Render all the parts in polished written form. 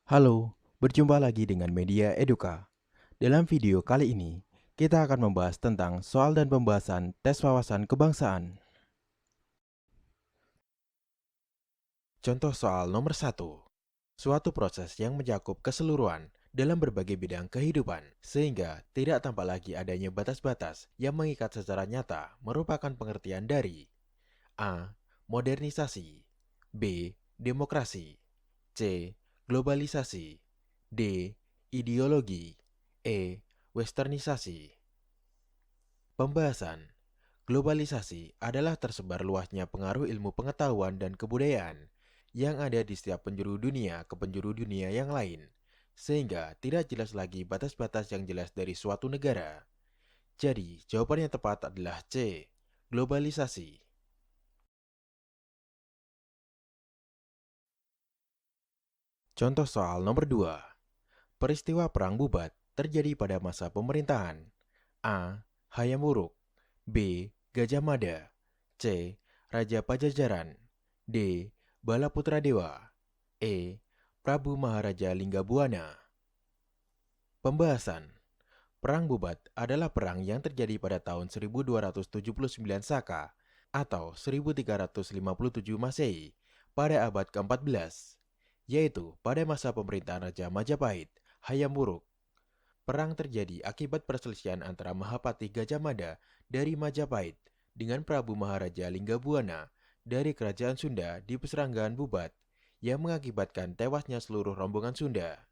Halo, berjumpa lagi dengan Media Eduka. Dalam video kali ini, kita akan membahas tentang soal dan pembahasan tes wawasan kebangsaan. Contoh soal nomor 1. Suatu proses yang mencakup keseluruhan dalam berbagai bidang kehidupan, sehingga tidak tampak lagi adanya batas-batas yang mengikat secara nyata merupakan pengertian dari A. Modernisasi, B. Demokrasi, C. Globalisasi, D. Ideologi, E. Westernisasi. Pembahasan. Globalisasi adalah tersebar luasnya pengaruh ilmu pengetahuan dan kebudayaan yang ada di setiap penjuru dunia ke penjuru dunia yang lain, sehingga tidak jelas lagi batas-batas yang jelas dari suatu negara. Jadi, jawaban yang tepat adalah C. Globalisasi. Contoh soal nomor 2. Peristiwa Perang Bubat terjadi pada masa pemerintahan A. Hayam Wuruk, B. Gajah Mada, C. Raja Pajajaran, D. Balaputra Dewa, E. Prabu Maharaja Linggabuana. Pembahasan. Perang Bubat adalah perang yang terjadi pada tahun 1279 Saka atau 1357 Masehi pada abad ke-14, yaitu pada masa pemerintahan Raja Majapahit, Hayam Wuruk. Perang terjadi akibat perselisihan antara Mahapati Gajah Mada dari Majapahit dengan Prabu Maharaja Linggabuana dari Kerajaan Sunda di perseranggaan Bubat yang mengakibatkan tewasnya seluruh rombongan Sunda.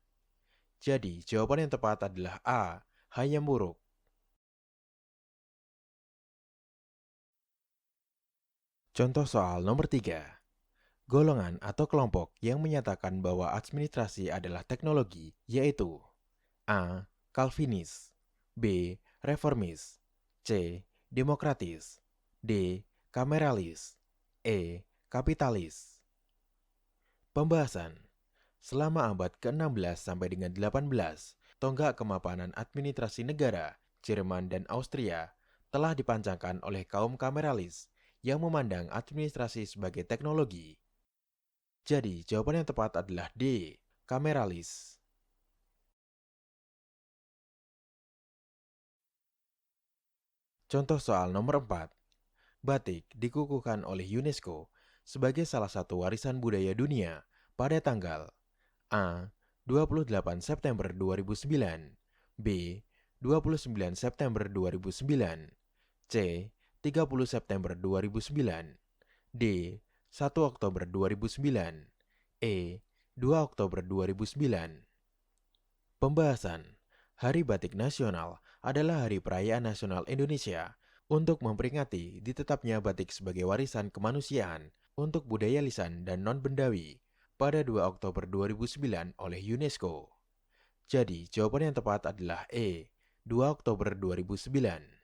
Jadi, jawaban yang tepat adalah A. Hayam Wuruk. Contoh soal nomor 3. Golongan atau kelompok yang menyatakan bahwa administrasi adalah teknologi yaitu A. Calvinis, B. Reformis, C. Demokratis, D. Kameralis, E. Kapitalis. Pembahasan. Selama abad ke-16 sampai dengan 18, tonggak kemapanan administrasi negara, Jerman dan Austria telah dipancangkan oleh kaum kameralis yang memandang administrasi sebagai teknologi. Jadi, jawaban yang tepat adalah D. Kameralis. Contoh soal nomor 4. Batik dikukuhkan oleh UNESCO sebagai salah satu warisan budaya dunia pada tanggal A. 28 September 2009, B. 29 September 2009, C. 30 September 2009, D. 1 Oktober 2009, E. 2 Oktober 2009. Pembahasan. Hari Batik Nasional adalah hari perayaan nasional Indonesia untuk memperingati ditetapnya batik sebagai warisan kemanusiaan untuk budaya lisan dan non-bendawi pada 2 Oktober 2009 oleh UNESCO. Jadi, jawaban yang tepat adalah E. 2 Oktober 2009.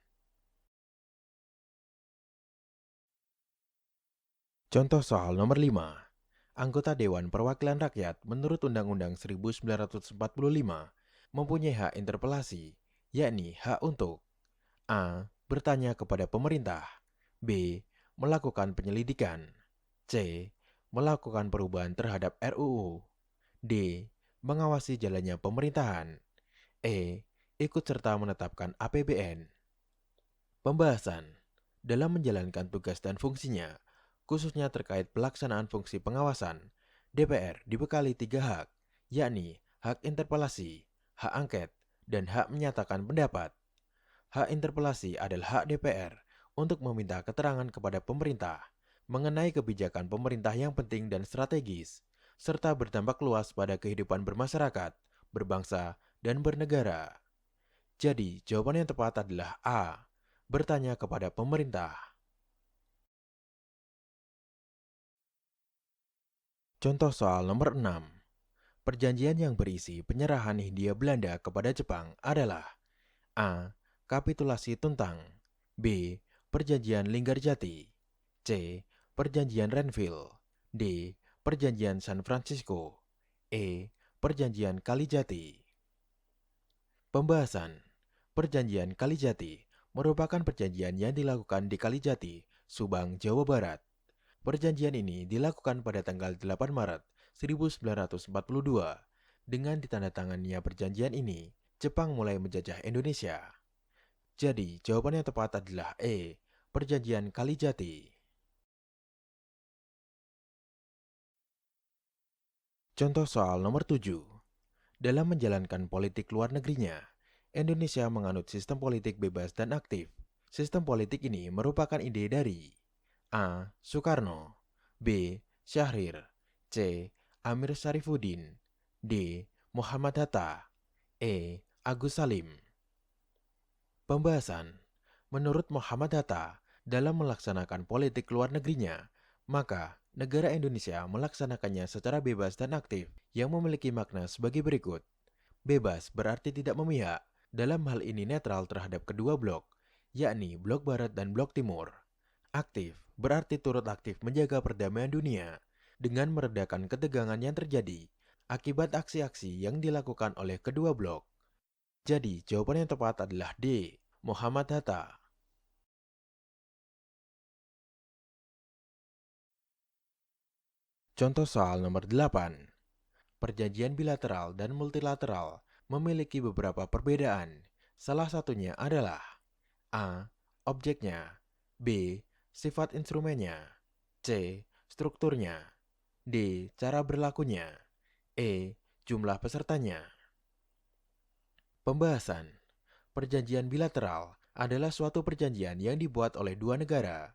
Contoh soal nomor 5. Anggota Dewan Perwakilan Rakyat menurut Undang-Undang 1945 mempunyai hak interpelasi, yakni hak untuk A. Bertanya kepada pemerintah, B. Melakukan penyelidikan, C. Melakukan perubahan terhadap RUU, D. Mengawasi jalannya pemerintahan, E. Ikut serta menetapkan APBN. Pembahasan. Dalam menjalankan tugas dan fungsinya, khususnya terkait pelaksanaan fungsi pengawasan, DPR dibekali 3 hak, yakni hak interpelasi, hak angket, dan hak menyatakan pendapat. Hak interpelasi adalah hak DPR untuk meminta keterangan kepada pemerintah mengenai kebijakan pemerintah yang penting dan strategis, serta berdampak luas pada kehidupan bermasyarakat, berbangsa, dan bernegara. Jadi, jawaban yang tepat adalah A. Bertanya kepada pemerintah. Contoh soal nomor 6. Perjanjian yang berisi penyerahan Hindia Belanda kepada Jepang adalah A. Kapitulasi Tuntang, B. Perjanjian Linggarjati, C. Perjanjian Renville, D. Perjanjian San Francisco, E. Perjanjian Kalijati. Pembahasan. Perjanjian Kalijati merupakan perjanjian yang dilakukan di Kalijati, Subang, Jawa Barat. Perjanjian ini dilakukan pada tanggal 8 Maret 1942 Dengan ditandatanganinya perjanjian ini, Jepang mulai menjajah Indonesia. Jadi, jawaban yang tepat adalah E. Perjanjian Kalijati. Contoh soal nomor 7. Dalam menjalankan politik luar negerinya, Indonesia menganut sistem politik bebas dan aktif. Sistem politik ini merupakan ide dari A. Soekarno, B. Syahrir, C. Amir Syarifuddin, D. Muhammad Hatta, E. Agus Salim. Pembahasan. Menurut Muhammad Hatta, dalam melaksanakan politik luar negerinya, maka negara Indonesia melaksanakannya secara bebas dan aktif yang memiliki makna sebagai berikut. Bebas berarti tidak memihak, dalam hal ini netral terhadap kedua blok, yakni blok barat dan blok timur. Aktif berarti turut aktif menjaga perdamaian dunia dengan meredakan ketegangan yang terjadi akibat aksi-aksi yang dilakukan oleh kedua blok. Jadi, jawaban yang tepat adalah D. Muhammad Hatta. Contoh soal nomor 8. Perjanjian bilateral dan multilateral memiliki beberapa perbedaan. Salah satunya adalah A. Objeknya, B. Sifat instrumennya, C. Strukturnya, D. Cara berlakunya, E. Jumlah pesertanya. Pembahasan. Perjanjian bilateral adalah suatu perjanjian yang dibuat oleh dua negara.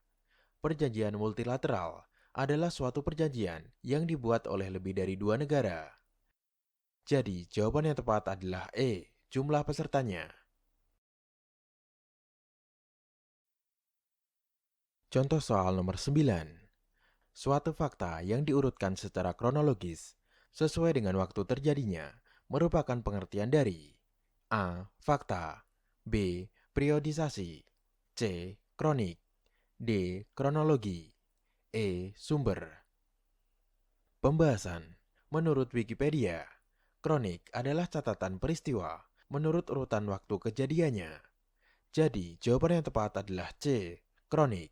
Perjanjian multilateral adalah suatu perjanjian yang dibuat oleh lebih dari dua negara. Jadi, jawaban yang tepat adalah E. Jumlah pesertanya. Contoh soal nomor 9. Suatu fakta yang diurutkan secara kronologis sesuai dengan waktu terjadinya merupakan pengertian dari A. Fakta, B. Periodisasi, C. Kronik, D. Kronologi, E. Sumber. Pembahasan. Menurut Wikipedia, kronik adalah catatan peristiwa menurut urutan waktu kejadiannya. Jadi, jawaban yang tepat adalah C. Kronik.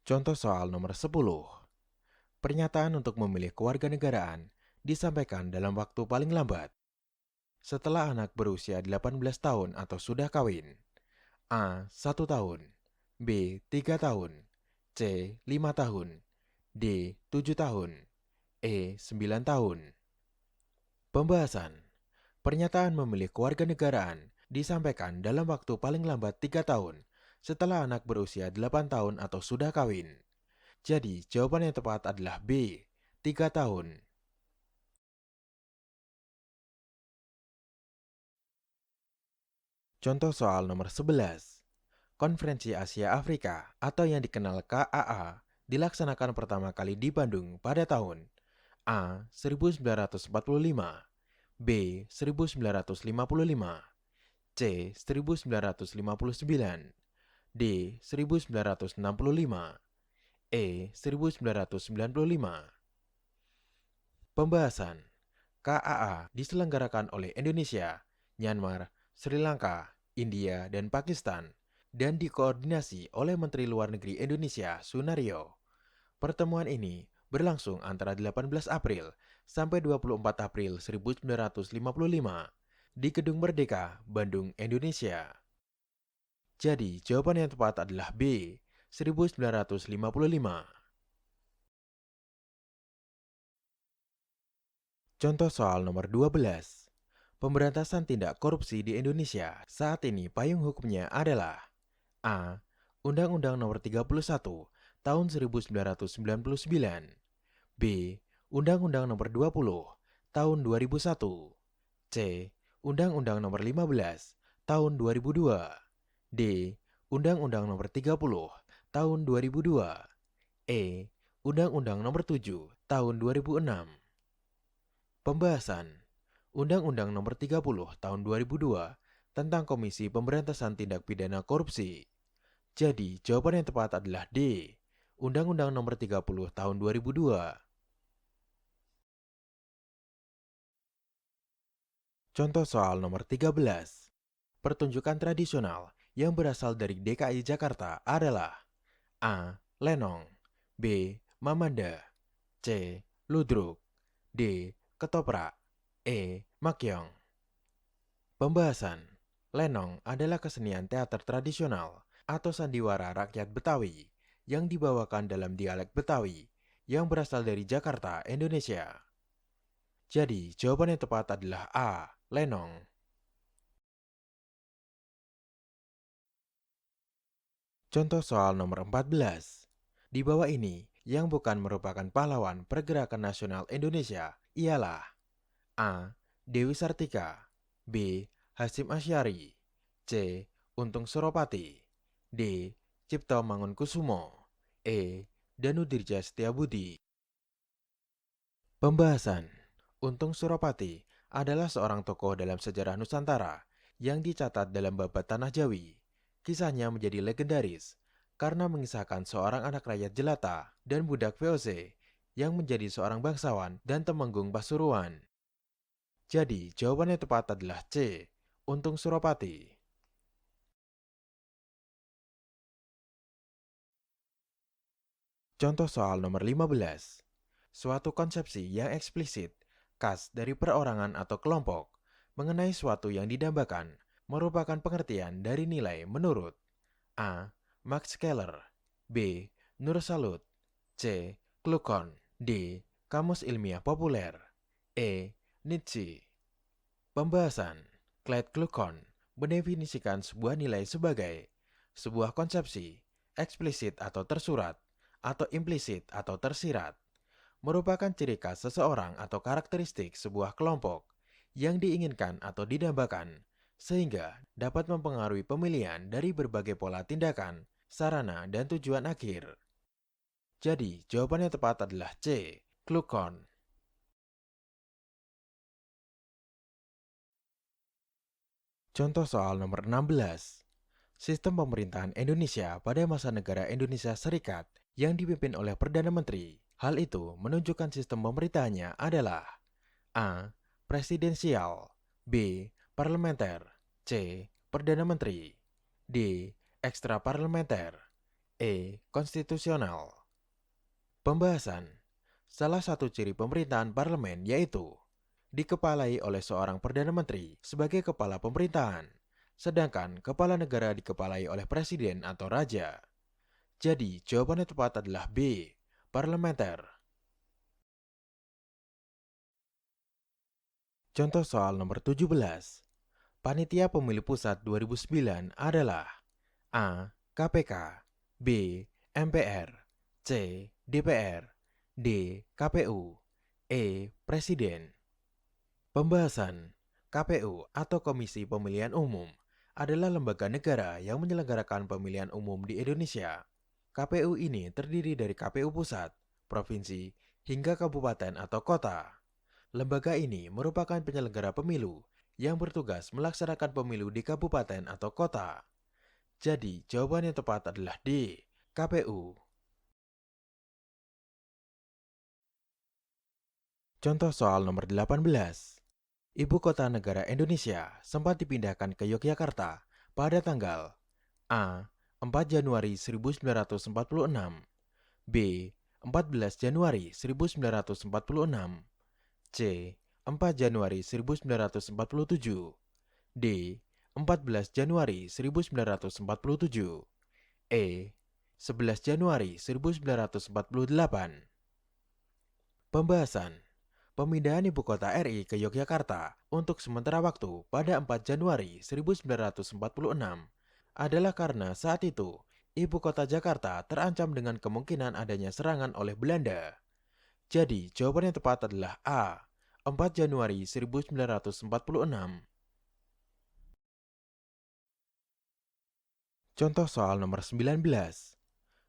Contoh soal nomor 10. Pernyataan untuk memilih kewarganegaraan disampaikan dalam waktu paling lambat setelah anak berusia 18 tahun atau sudah kawin. A. 1 tahun, B. 3 tahun, C. 5 tahun, D. 7 tahun, E. 9 tahun. Pembahasan. Pernyataan memilih kewarganegaraan disampaikan dalam waktu paling lambat 3 tahun setelah anak berusia 8 tahun atau sudah kawin. Jadi, jawaban yang tepat adalah B. 3 tahun. Contoh soal nomor 11. Konferensi Asia Afrika atau yang dikenal KAA dilaksanakan pertama kali di Bandung pada tahun A. 1945, B. 1955, C. 1959, D. 1965, E. 1995. Pembahasan. KAA diselenggarakan oleh Indonesia, Myanmar, Sri Lanka, India, dan Pakistan, dan dikoordinasi oleh Menteri Luar Negeri Indonesia, Sunario. Pertemuan ini berlangsung antara 18 April sampai 24 April 1955 di Gedung Merdeka, Bandung, Indonesia. Jadi, jawaban yang tepat adalah B. 1955. Contoh soal nomor 12. Pemberantasan tindak korupsi di Indonesia saat ini payung hukumnya adalah A. Undang-Undang Nomor 31 Tahun 1999, B. Undang-Undang Nomor 20 Tahun 2001, C. Undang-Undang Nomor 15 Tahun 2002, D. Undang-Undang Nomor 30 Tahun 2002, E. Undang-Undang Nomor 7 Tahun 2006. Pembahasan. Undang-Undang Nomor 30 Tahun 2002 tentang Komisi Pemberantasan Tindak Pidana Korupsi. Jadi, jawaban yang tepat adalah D. Undang-Undang Nomor 30 Tahun 2002. Contoh soal nomor 13. Pertunjukan tradisional yang berasal dari DKI Jakarta adalah A. Lenong, B. Mamanda, C. Ludruk, D. Ketoprak, E. Makyong. Pembahasan. Lenong adalah kesenian teater tradisional atau sandiwara rakyat Betawi yang dibawakan dalam dialek Betawi yang berasal dari Jakarta, Indonesia. Jadi, jawaban yang tepat adalah A. Lenong. Contoh soal nomor 14. Di bawah ini, yang bukan merupakan pahlawan pergerakan nasional Indonesia ialah A. Dewi Sartika, B. Hasyim Asyari, C. Untung Suropati, D. Cipto Mangunkusumo, E. Danu Dirja Setiabudi. Pembahasan. Untung Suropati adalah seorang tokoh dalam sejarah Nusantara yang dicatat dalam Babad Tanah Jawi. Kisahnya menjadi legendaris karena mengisahkan seorang anak rakyat jelata dan budak VOC yang menjadi seorang bangsawan dan temenggung Pasuruan. Jadi, jawaban yang tepat adalah C. Untung Suropati. Contoh soal nomor 15. Suatu konsepsi yang eksplisit, khas dari perorangan atau kelompok, mengenai suatu yang didambakan, merupakan pengertian dari nilai menurut A. Max Keller, B. Nur Salut, C. Kluckhohn, D. Kamus Ilmiah Populer, E. Nietzsche. Pembahasan. Clyde Kluckhohn mendefinisikan sebuah nilai sebagai sebuah konsepsi, eksplisit atau tersurat, atau implisit atau tersirat, merupakan ciri khas seseorang atau karakteristik sebuah kelompok yang diinginkan atau didambakan, sehingga dapat mempengaruhi pemilihan dari berbagai pola tindakan, sarana, dan tujuan akhir. Jadi, jawaban yang tepat adalah C. Kluckhohn. Contoh soal nomor 16. Sistem pemerintahan Indonesia pada masa negara Indonesia Serikat yang dipimpin oleh Perdana Menteri. Hal itu menunjukkan sistem pemerintahannya adalah A. Presidensial, B. Parlementer, C. Perdana Menteri, D. Ekstraparlementer, E. Konstitusional. Pembahasan. Salah satu ciri pemerintahan parlemen yaitu dikepalai oleh seorang Perdana Menteri sebagai kepala pemerintahan, sedangkan kepala negara dikepalai oleh presiden atau raja. Jadi, jawaban yang tepat adalah B. Parlementer. Contoh soal nomor 17. Panitia Pemilu Pusat 2009 adalah A. KPK, B. MPR, C. DPR, D. KPU, E. Presiden. Pembahasan. KPU atau Komisi Pemilihan Umum adalah lembaga negara yang menyelenggarakan pemilihan umum di Indonesia. KPU ini terdiri dari KPU pusat, provinsi, hingga kabupaten atau kota. Lembaga ini merupakan penyelenggara pemilu yang bertugas melaksanakan pemilu di kabupaten atau kota. Jadi, jawaban yang tepat adalah D. KPU. Contoh soal nomor 18. Ibu kota negara Indonesia sempat dipindahkan ke Yogyakarta pada tanggal A. 4 Januari 1946, B. 14 Januari 1946, C. 4 Januari 1947, D. 14 Januari 1947, E. 11 Januari 1948. Pembahasan. Pemindahan ibu kota RI ke Yogyakarta untuk sementara waktu pada 4 Januari 1946 adalah karena saat itu ibu kota Jakarta terancam dengan kemungkinan adanya serangan oleh Belanda. Jadi, jawaban yang tepat adalah A. 4 Januari 1946. Contoh soal nomor 19.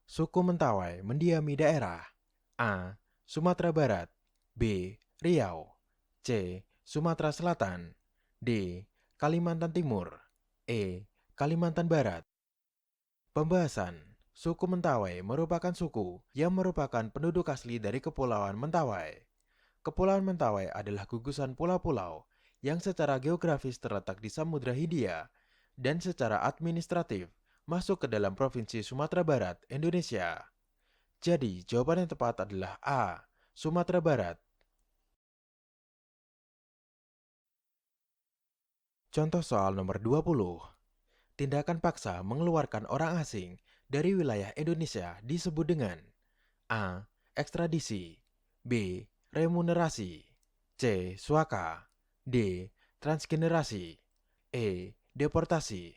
Suku Mentawai mendiami daerah A. Sumatera Barat, B. Riau, C. Sumatera Selatan, D. Kalimantan Timur, E. Kalimantan Barat. Pembahasan. Suku Mentawai merupakan suku yang merupakan penduduk asli dari Kepulauan Mentawai. Kepulauan Mentawai adalah gugusan pulau-pulau yang secara geografis terletak di Samudra Hindia dan secara administratif masuk ke dalam Provinsi Sumatera Barat, Indonesia. Jadi, jawaban yang tepat adalah A. Sumatera Barat. Contoh soal nomor 20. Tindakan paksa mengeluarkan orang asing dari wilayah Indonesia disebut dengan A. Ekstradisi, B. Remunerasi, C. Suaka, D. Transgenerasi, E. Deportasi.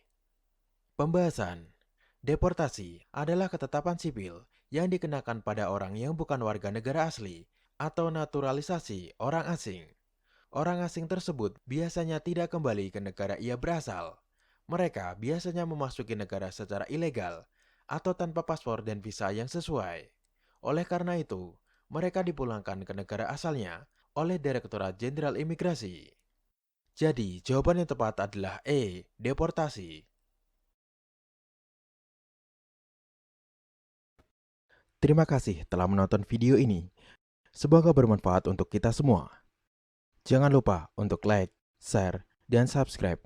Pembahasan. Deportasi adalah ketetapan sipil yang dikenakan pada orang yang bukan warga negara asli atau naturalisasi orang asing. Orang asing tersebut biasanya tidak kembali ke negara ia berasal. Mereka biasanya memasuki negara secara ilegal atau tanpa paspor dan visa yang sesuai. Oleh karena itu, mereka dipulangkan ke negara asalnya oleh Direktorat Jenderal Imigrasi. Jadi, jawaban yang tepat adalah E. Deportasi. Terima kasih telah menonton video ini. Semoga bermanfaat untuk kita semua. Jangan lupa untuk like, share, dan subscribe